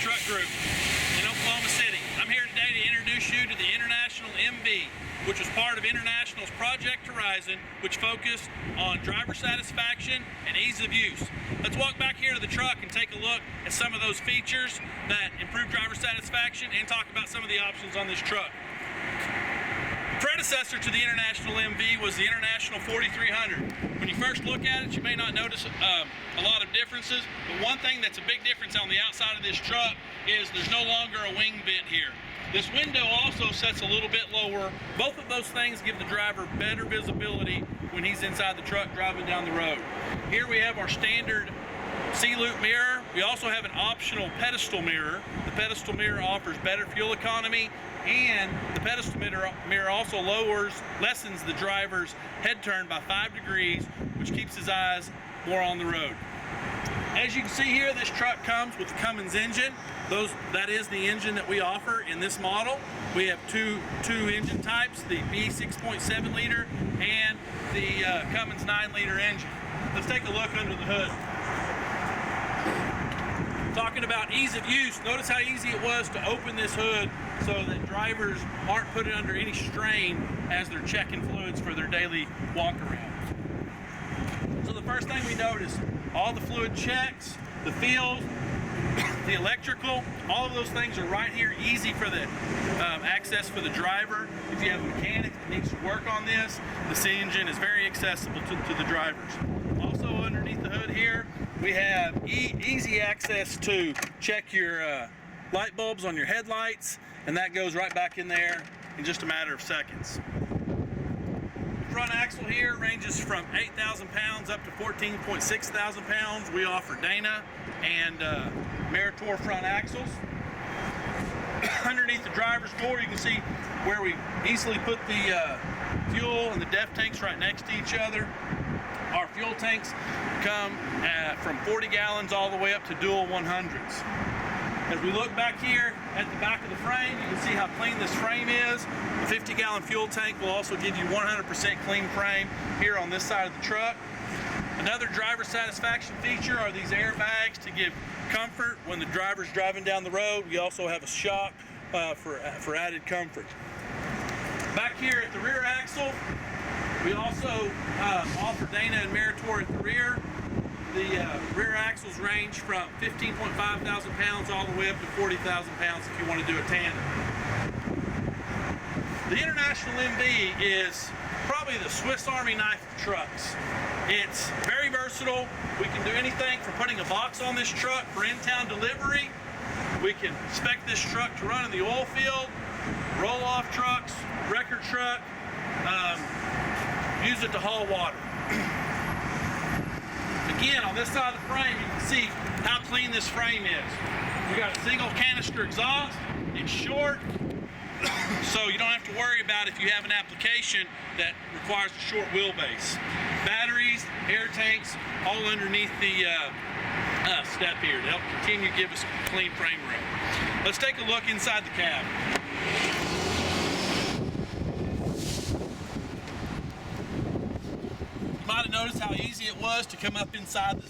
Truck Group in Oklahoma City. I'm here today to introduce you to the International MV, which was part of International's Project Horizon, which focused on driver satisfaction and ease of use. Let's walk back here to the truck and take a look at some of those features that improve driver satisfaction and talk about some of the options on this truck. The predecessor to the International MV was the International 4300. When you first look at it, you may not notice a lot of differences, but one thing that's a big difference on the outside of this truck is there's no longer a wing vent here. This window also sets a little bit lower. Both of those things give the driver better visibility when he's inside the truck driving down the road. Here we have our standard C-loop mirror. We also have an optional pedestal mirror. The pedestal mirror offers better fuel economy, and the pedestal mirror also lessens the driver's head turn by 5 degrees, which keeps his eyes more on the road. As you can see here, this truck comes with the Cummins engine. That is the engine that we offer in this model. We have two engine types, the B 6.7 liter and the Cummins 9 liter engine. Let's take a look under the hood. Talking about ease of use, notice how easy it was to open this hood so that drivers aren't put under any strain as they're checking fluids for their daily walk around. So the first thing we notice, all the fluid checks, the field, the electrical, all of those things are right here, easy for the access for the driver. If you have a mechanic that needs to work on this engine is very accessible to the drivers. Also underneath the hood here, we have easy access to check your light bulbs on your headlights, and that goes right back in there in just a matter of seconds. The front axle here ranges from 8,000 pounds up to 14.6 thousand pounds. We offer Dana and Meritor front axles. Underneath the driver's door, you can see where we easily put the fuel and the def tanks right next to each other. Our fuel tanks come from 40 gallons all the way up to dual 100s. As we look back here at the back of the frame, you can see how clean this frame is. The 50-gallon fuel tank will also give you 100% clean frame here on this side of the truck. Another driver satisfaction feature are these airbags to give comfort when the driver's driving down the road. We also have a shock for added comfort. Back here at the rear axle, we also offer Dana and Meritor at the rear. The rear axles range from 15.5 thousand pounds all the way up to 40,000 pounds if you want to do a tandem. The International MV is probably the Swiss Army knife of trucks. It's very versatile. We can do anything from putting a box on this truck for in-town delivery. We can spec this truck to run in the oil field, roll-off trucks, wrecker truck, use it to haul water. Again, on this side of the frame, you can see how clean this frame is. We got a single canister exhaust. It's short, so you don't have to worry about if you have an application that requires a short wheelbase. Batteries, air tanks, all underneath the step here to help continue to give us a clean frame rate. Let's take a look inside the cab. You might have noticed how easy it was to come up inside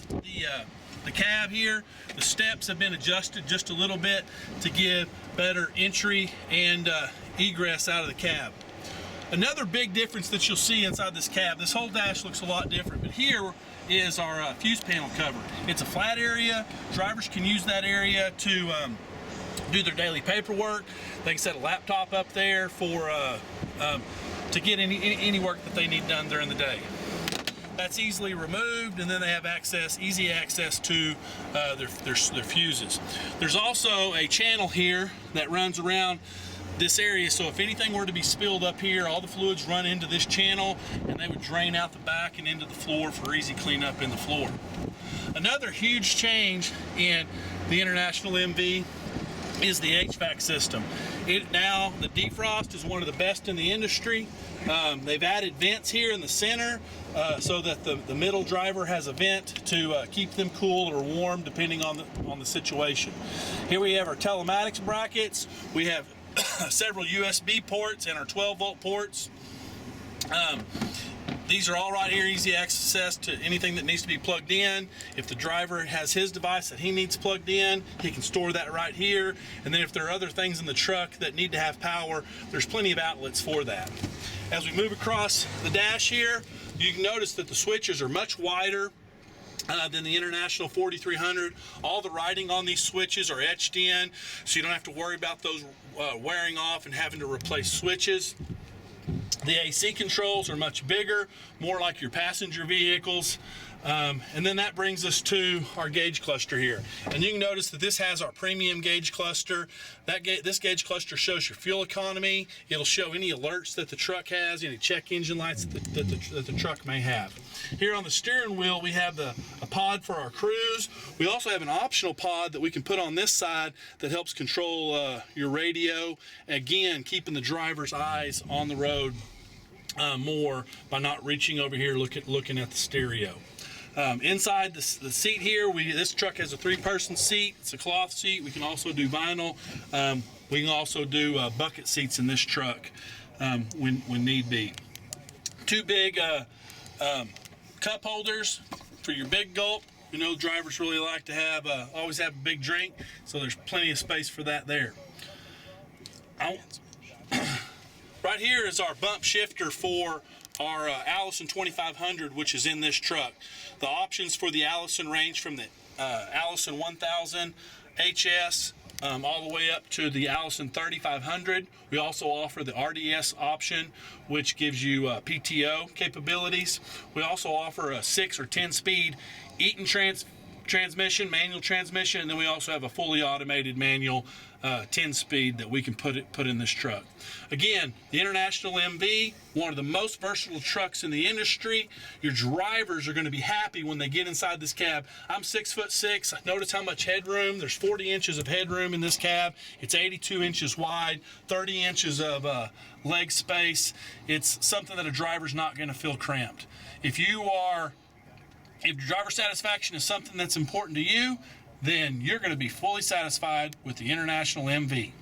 the cab here. The steps have been adjusted just a little bit to give better entry and egress out of the cab. Another big difference that you'll see inside this cab, this whole dash looks a lot different, but here is our fuse panel cover. It's a flat area. Drivers can use that area to do their daily paperwork. They can set a laptop up there for to get any work that they need done during the day. That's easily removed, and then they have easy access to their fuses. There's also a channel here that runs around this area, so if anything were to be spilled up here, all the fluids run into this channel and they would drain out the back and into the floor for easy cleanup in the floor. Another huge change in the International MV is the HVAC system. Now the defrost is one of the best in the industry. They've added vents here in the center so that the middle driver has a vent to keep them cool or warm depending on the situation. Here we have our telematics brackets. We have several USB ports and our 12-volt ports. These are all right here, easy access to anything that needs to be plugged in. If the driver has his device that he needs plugged in, he can store that right here. And then if there are other things in the truck that need to have power, there's plenty of outlets for that. As we move across the dash here, you can notice that the switches are much wider than the International 4300. All the writing on these switches are etched in, so you don't have to worry about those wearing off and having to replace switches. The AC controls are much bigger, more like your passenger vehicles. And then that brings us to our gauge cluster here. And you can notice that this has our premium gauge cluster. This gauge cluster shows your fuel economy. It'll show any alerts that the truck has, any check engine lights that the truck may have. Here on the steering wheel, we have a pod for our cruise. We also have an optional pod that we can put on this side that helps control your radio. Again, keeping the driver's eyes on the road more by not reaching over here looking at the stereo. Inside the seat here, this truck has a 3-person seat. It's a cloth seat. We can also do vinyl. We can also do bucket seats in this truck when need be. 2 big cup holders for your big gulp. You know, drivers really like to have always have a big drink, so there's plenty of space for that there. Right here is our bump shifter for our Allison 2500, which is in this truck. The options for the Allison range from the Allison 1000 HS all the way up to the Allison 3500. We also offer the RDS option, which gives you PTO capabilities. We also offer a 6 or 10 speed Eaton transmission, manual transmission, and then we also have a fully automated manual 10 speed that we can put in this truck. Again, the International MV, one of the most versatile trucks in the industry. Your drivers are going to be happy when they get inside this cab. I'm 6'6". Notice how much headroom. There's 40 inches of headroom in this cab. It's 82 inches wide, 30 inches of leg space. It's something that a driver's not going to feel cramped. If driver satisfaction is something that's important to you, then you're going to be fully satisfied with the International MV.